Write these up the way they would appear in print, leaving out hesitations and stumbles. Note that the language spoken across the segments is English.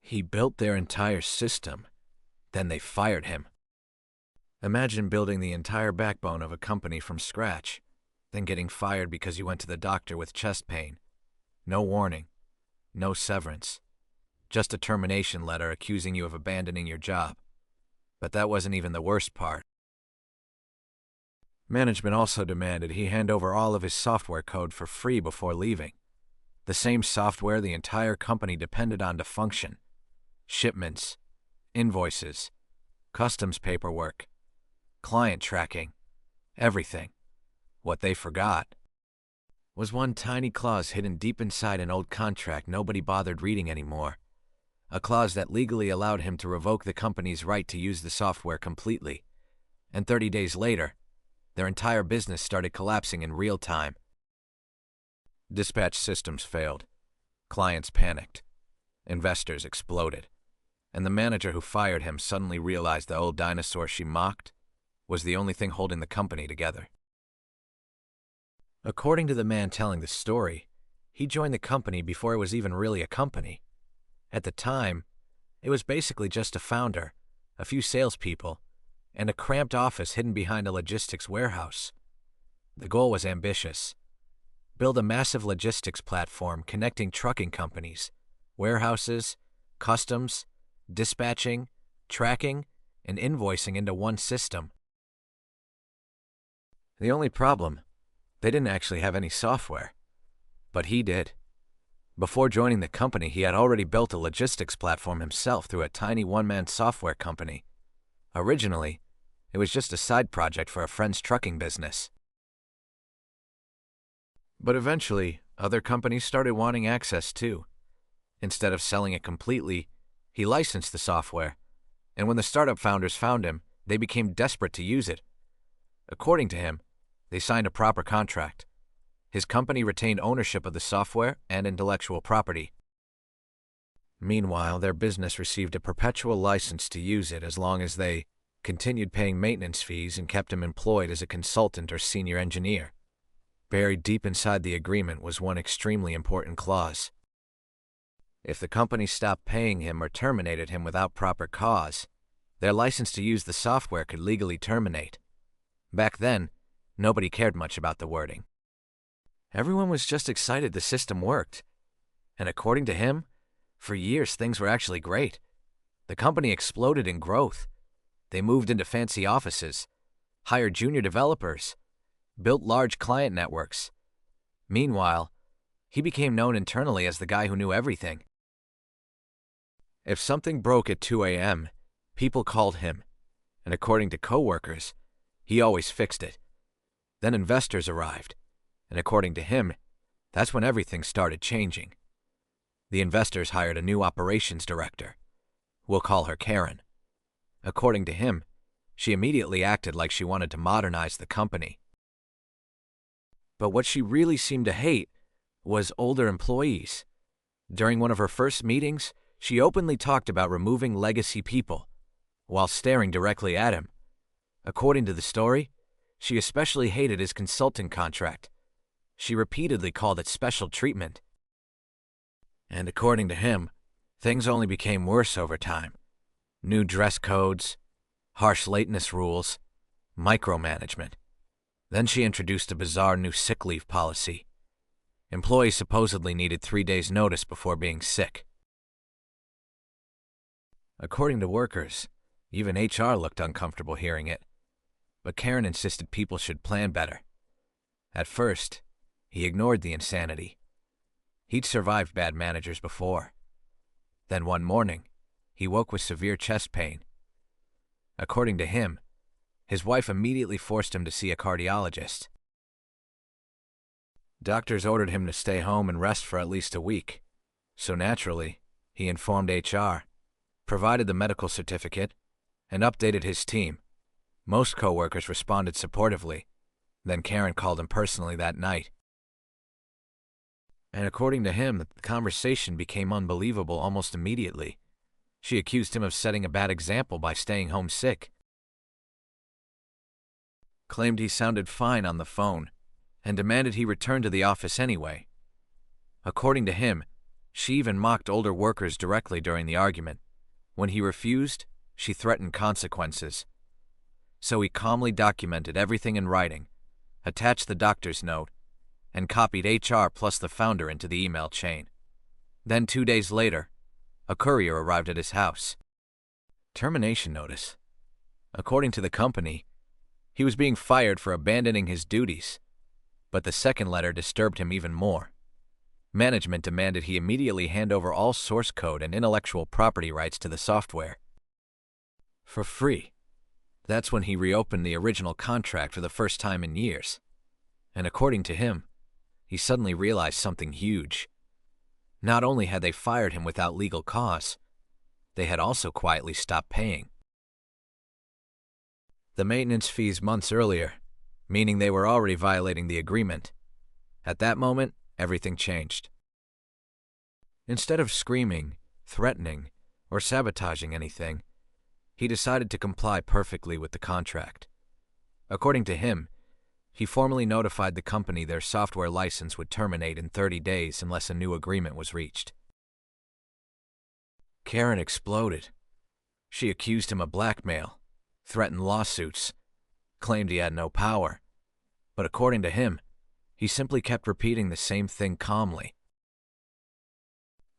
He built their entire system, then they fired him. Imagine building the entire backbone of a company from scratch, then getting fired because you went to the doctor with chest pain. No warning, no severance, just a termination letter accusing you of abandoning your job. But that wasn't even the worst part. Management also demanded he hand over all of his software code for free before leaving. The same software the entire company depended on to function. Shipments, invoices, customs paperwork, client tracking, everything. What they forgot was one tiny clause hidden deep inside an old contract nobody bothered reading anymore. A clause that legally allowed him to revoke the company's right to use the software completely. And 30 days later, their entire business started collapsing in real time. Dispatch systems failed. Clients panicked. Investors exploded. And the manager who fired him suddenly realized the old dinosaur she mocked was the only thing holding the company together. According to the man telling the story, he joined the company before it was even really a company. At the time, it was basically just a founder, a few salespeople, and a cramped office hidden behind a logistics warehouse. The goal was ambitious. Build a massive logistics platform connecting trucking companies, warehouses, customs, dispatching, tracking, and invoicing into one system. The only problem, they didn't actually have any software. But he did. Before joining the company, he had already built a logistics platform himself through a tiny one-man software company. Originally, it was just a side project for a friend's trucking business. But eventually, other companies started wanting access too. Instead of selling it completely, he licensed the software, and when the startup founders found him, they became desperate to use it. According to him, they signed a proper contract. His company retained ownership of the software and intellectual property. Meanwhile, their business received a perpetual license to use it as long as they continued paying maintenance fees and kept him employed as a consultant or senior engineer. Buried deep inside the agreement was one extremely important clause. If the company stopped paying him or terminated him without proper cause, their license to use the software could legally terminate. Back then, nobody cared much about the wording. Everyone was just excited the system worked. And according to him, for years things were actually great. The company exploded in growth. They moved into fancy offices, hired junior developers, built large client networks. Meanwhile, he became known internally as the guy who knew everything. If something broke at 2 a.m., people called him, and according to coworkers, he always fixed it. Then investors arrived, and according to him, that's when everything started changing. The investors hired a new operations director. We'll call her Karen. According to him, she immediately acted like she wanted to modernize the company. But what she really seemed to hate was older employees. During one of her first meetings, she openly talked about removing legacy people, while staring directly at him. According to the story, she especially hated his consulting contract. She repeatedly called it special treatment. And according to him, things only became worse over time. New dress codes, harsh lateness rules, micromanagement. Then she introduced a bizarre new sick leave policy. Employees supposedly needed 3 days' notice before being sick. According to workers, even HR looked uncomfortable hearing it. But Karen insisted people should plan better. At first, he ignored the insanity. He'd survived bad managers before. Then one morning, he woke with severe chest pain. According to him, his wife immediately forced him to see a cardiologist. Doctors ordered him to stay home and rest for at least a week. So naturally, he informed HR, provided the medical certificate, and updated his team. Most coworkers responded supportively. Then Karen called him personally that night. And according to him, the conversation became unbelievable almost immediately. She accused him of setting a bad example by staying home sick. Claimed he sounded fine on the phone, and demanded he return to the office anyway. According to him, She even mocked older workers directly during the argument. When he refused, she threatened consequences. So he calmly documented everything in writing, attached the doctor's note, and copied HR plus the founder into the email chain. Then 2 days later, a courier arrived at his house. Termination notice. According to the company, he was being fired for abandoning his duties, but the second letter disturbed him even more. Management demanded he immediately hand over all source code and intellectual property rights to the software. For free. That's when he reopened the original contract for the first time in years. And according to him, he suddenly realized something huge. Not only had they fired him without legal cause, they had also quietly stopped paying the maintenance fees months earlier, meaning they were already violating the agreement. At that moment, everything changed. Instead of screaming, threatening, or sabotaging anything, he decided to comply perfectly with the contract. According to him, he formally notified the company their software license would terminate in 30 days unless a new agreement was reached. Karen exploded. She accused him of blackmail, threatened lawsuits, claimed he had no power. But according to him, he simply kept repeating the same thing calmly.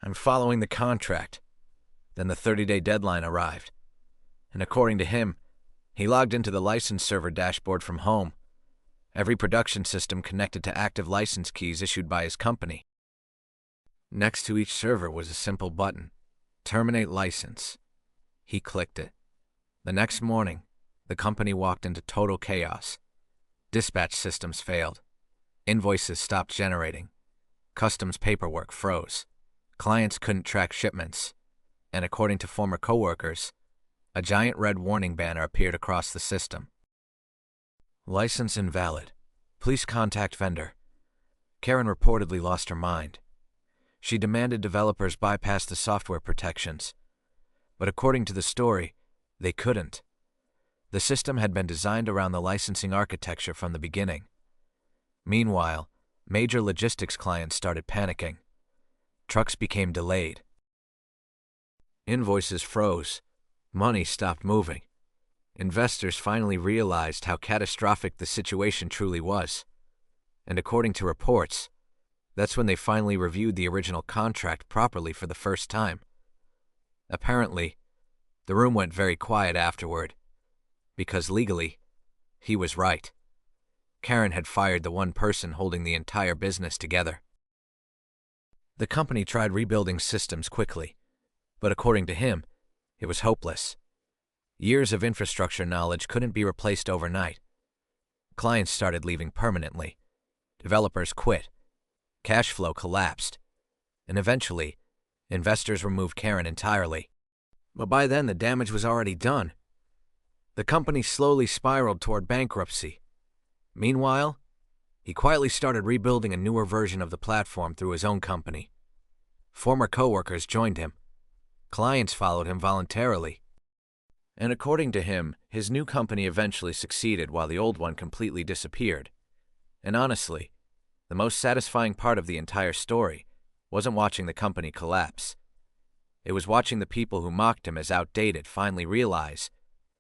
"I'm following the contract." Then the 30-day deadline arrived, and according to him, he logged into the license server dashboard from home, every production system connected to active license keys issued by his company. Next to each server was a simple button, Terminate License. He clicked it. The next morning, the company walked into total chaos. Dispatch systems failed. Invoices stopped generating. Customs paperwork froze. Clients couldn't track shipments. And according to former coworkers, a giant red warning banner appeared across the system. License invalid. Please contact vendor. Karen reportedly lost her mind. She demanded developers bypass the software protections. But according to the story, they couldn't. The system had been designed around the licensing architecture from the beginning. Meanwhile, major logistics clients started panicking. Trucks became delayed. Invoices froze. Money stopped moving. Investors finally realized how catastrophic the situation truly was. And according to reports, that's when they finally reviewed the original contract properly for the first time. Apparently, the room went very quiet afterward, because legally, he was right. Karen had fired the one person holding the entire business together. The company tried rebuilding systems quickly, but according to him, it was hopeless. Years of infrastructure knowledge couldn't be replaced overnight. Clients started leaving permanently. Developers quit. Cash flow collapsed. And eventually, investors removed Karen entirely. But by then, the damage was already done. The company slowly spiraled toward bankruptcy. Meanwhile, he quietly started rebuilding a newer version of the platform through his own company. Former coworkers joined him. Clients followed him voluntarily. And according to him, his new company eventually succeeded while the old one completely disappeared. And honestly, the most satisfying part of the entire story wasn't watching the company collapse. It was watching the people who mocked him as outdated finally realize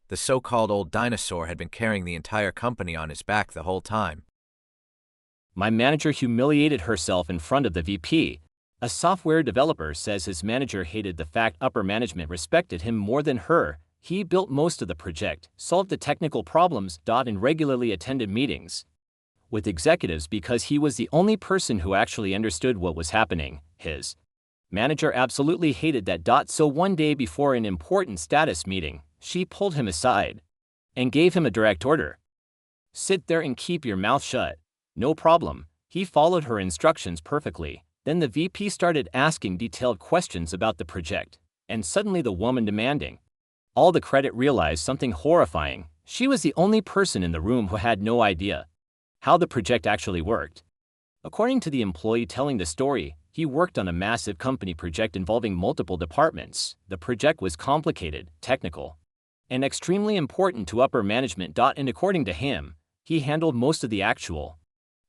the so-called old dinosaur had been carrying the entire company on his back the whole time. My manager humiliated herself in front of the VP. A software developer says his manager hated the fact upper management respected him more than her. He built most of the project, solved the technical problems, and regularly attended meetings with executives because he was the only person who actually understood what was happening. His manager absolutely hated that. So one day before an important status meeting, she pulled him aside and gave him a direct order. Sit there and keep your mouth shut. No problem. He followed her instructions perfectly. Then the VP started asking detailed questions about the project, and suddenly the woman demanding all the credit realized something horrifying. She was the only person in the room who had no idea how the project actually worked. According to the employee telling the story, he worked on a massive company project involving multiple departments. The project was complicated, technical, and extremely important to upper management. And according to him, he handled most of the actual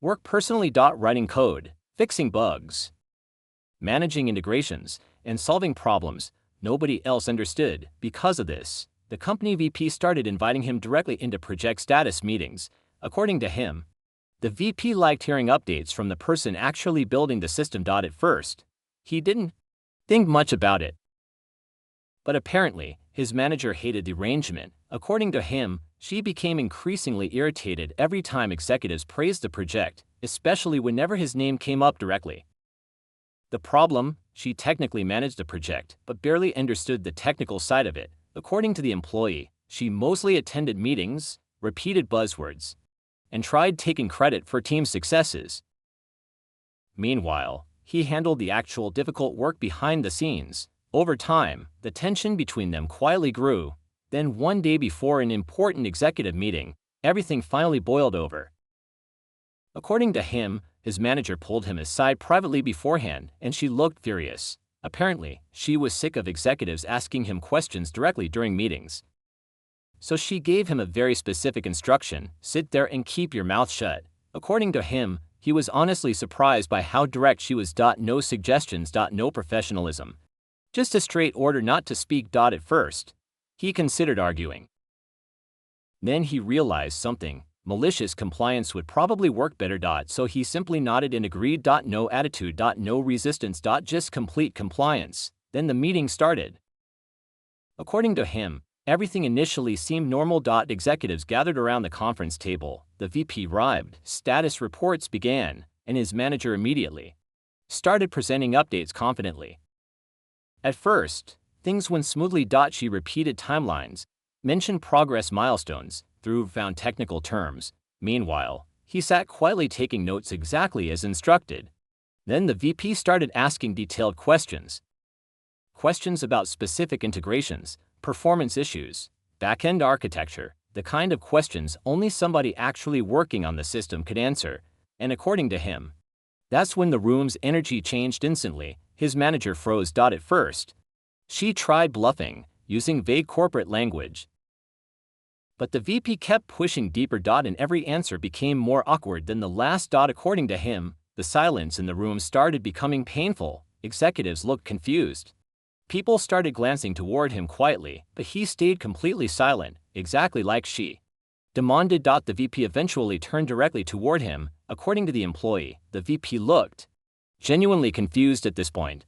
work personally. Writing code, fixing bugs, managing integrations, and solving problems nobody else understood. Because of this, the company VP started inviting him directly into project status meetings. According to him, the VP liked hearing updates from the person actually building the system. At first, he didn't think much about it. But apparently, his manager hated the arrangement. According to him, she became increasingly irritated every time executives praised the project, especially whenever his name came up directly. The problem, she technically managed the project, but barely understood the technical side of it. According to the employee, she mostly attended meetings, repeated buzzwords, and tried taking credit for team successes. Meanwhile, he handled the actual difficult work behind the scenes. Over time, the tension between them quietly grew. Then one day before an important executive meeting, everything finally boiled over. According to him, his manager pulled him aside privately beforehand, and she looked furious. Apparently, she was sick of executives asking him questions directly during meetings. So she gave him a very specific instruction: sit there and keep your mouth shut. According to him, he was honestly surprised by how direct she was. No suggestions, no professionalism. Just a straight order not to speak. At first, he considered arguing. Then he realized something: malicious compliance would probably work better. So he simply nodded and agreed. No attitude, no resistance, just complete compliance. Then the meeting started. According to him, everything initially seemed normal. Executives gathered around the conference table, the VP arrived, status reports began, and his manager immediately started presenting updates confidently. At first, things went smoothly. She repeated timelines, mentioned progress milestones, threw around technical terms. Meanwhile, he sat quietly taking notes exactly as instructed. Then the VP started asking detailed questions. Questions about specific integrations, performance issues, back-end architecture, the kind of questions only somebody actually working on the system could answer. And according to him, that's when the room's energy changed instantly. His manager froze. At first, she tried bluffing, using vague corporate language. But the VP kept pushing deeper. And every answer became more awkward than the last. According to him, the silence in the room started becoming painful. Executives looked confused. People started glancing toward him quietly, but he stayed completely silent, exactly like she demanded. The VP eventually turned directly toward him. According to the employee, the VP looked genuinely confused at this point.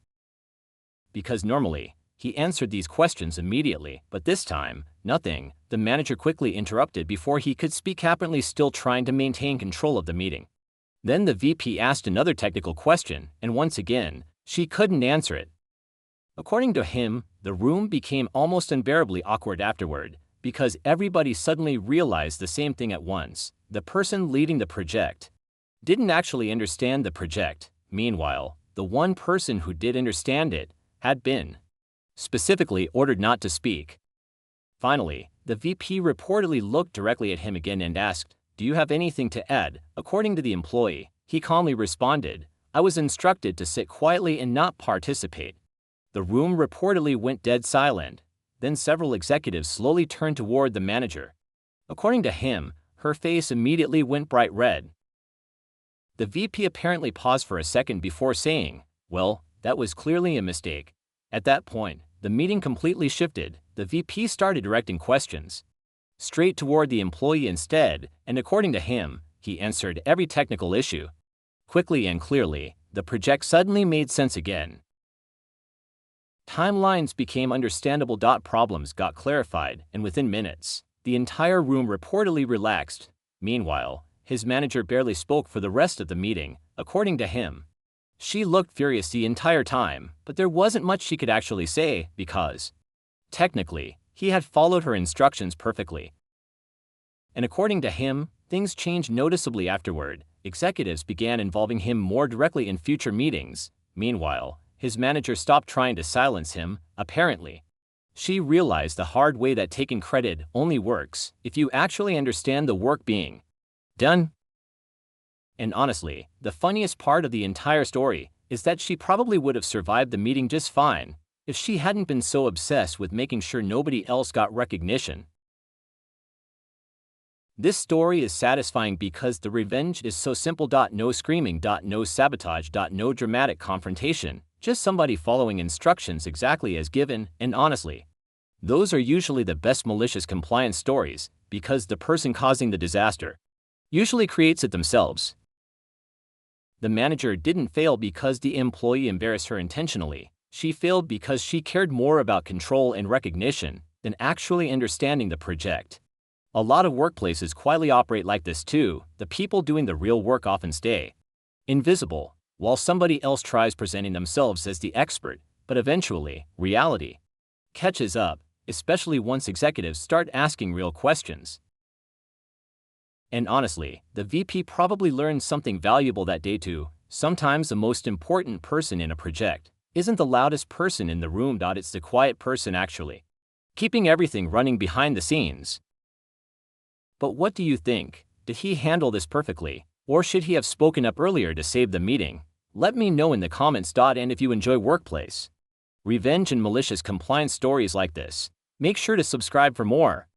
Because normally, he answered these questions immediately, but this time, nothing. The manager quickly interrupted before he could speak, apparently still trying to maintain control of the meeting. Then the VP asked another technical question, and once again, she couldn't answer it. According to him, the room became almost unbearably awkward afterward, because everybody suddenly realized the same thing at once: the person leading the project didn't actually understand the project. Meanwhile, the one person who did understand it had been specifically ordered not to speak. Finally, the VP reportedly looked directly at him again and asked, "Do you have anything to add?" According to the employee, he calmly responded, "I was instructed to sit quietly and not participate." The room reportedly went dead silent. Then several executives slowly turned toward the manager. According to him, her face immediately went bright red. The VP apparently paused for a second before saying, "Well, that was clearly a mistake." At that point, the meeting completely shifted. The VP started directing questions straight toward the employee instead, and according to him, he answered every technical issue quickly and clearly. The project suddenly made sense again. Timelines became understandable. Problems got clarified, and within minutes, the entire room reportedly relaxed. Meanwhile, his manager barely spoke for the rest of the meeting. According to him, she looked furious the entire time, but there wasn't much she could actually say because, technically, he had followed her instructions perfectly. And according to him, things changed noticeably afterward. Executives began involving him more directly in future meetings. Meanwhile, his manager stopped trying to silence him. Apparently, she realized the hard way that taking credit only works if you actually understand the work being done. And honestly, the funniest part of the entire story is that she probably would have survived the meeting just fine if she hadn't been so obsessed with making sure nobody else got recognition. This story is satisfying because the revenge is so simple. No screaming, no sabotage, no dramatic confrontation. just somebody following instructions exactly as given, and honestly, those are usually the best malicious compliance stories because the person causing the disaster usually creates it themselves. The manager didn't fail because the employee embarrassed her intentionally. She failed because she cared more about control and recognition than actually understanding the project. A lot of workplaces quietly operate like this too. The people doing the real work often stay invisible, while somebody else tries presenting themselves as the expert, but eventually, reality catches up, especially once executives start asking real questions. And honestly, the VP probably learned something valuable that day too. Sometimes the most important person in a project isn't the loudest person in the room. It's the quiet person actually keeping everything running behind the scenes. But what do you think? Did he handle this perfectly? Or should he have spoken up earlier to save the meeting? Let me know in the comments. And if you enjoy workplace revenge and malicious compliance stories like this, make sure to subscribe for more.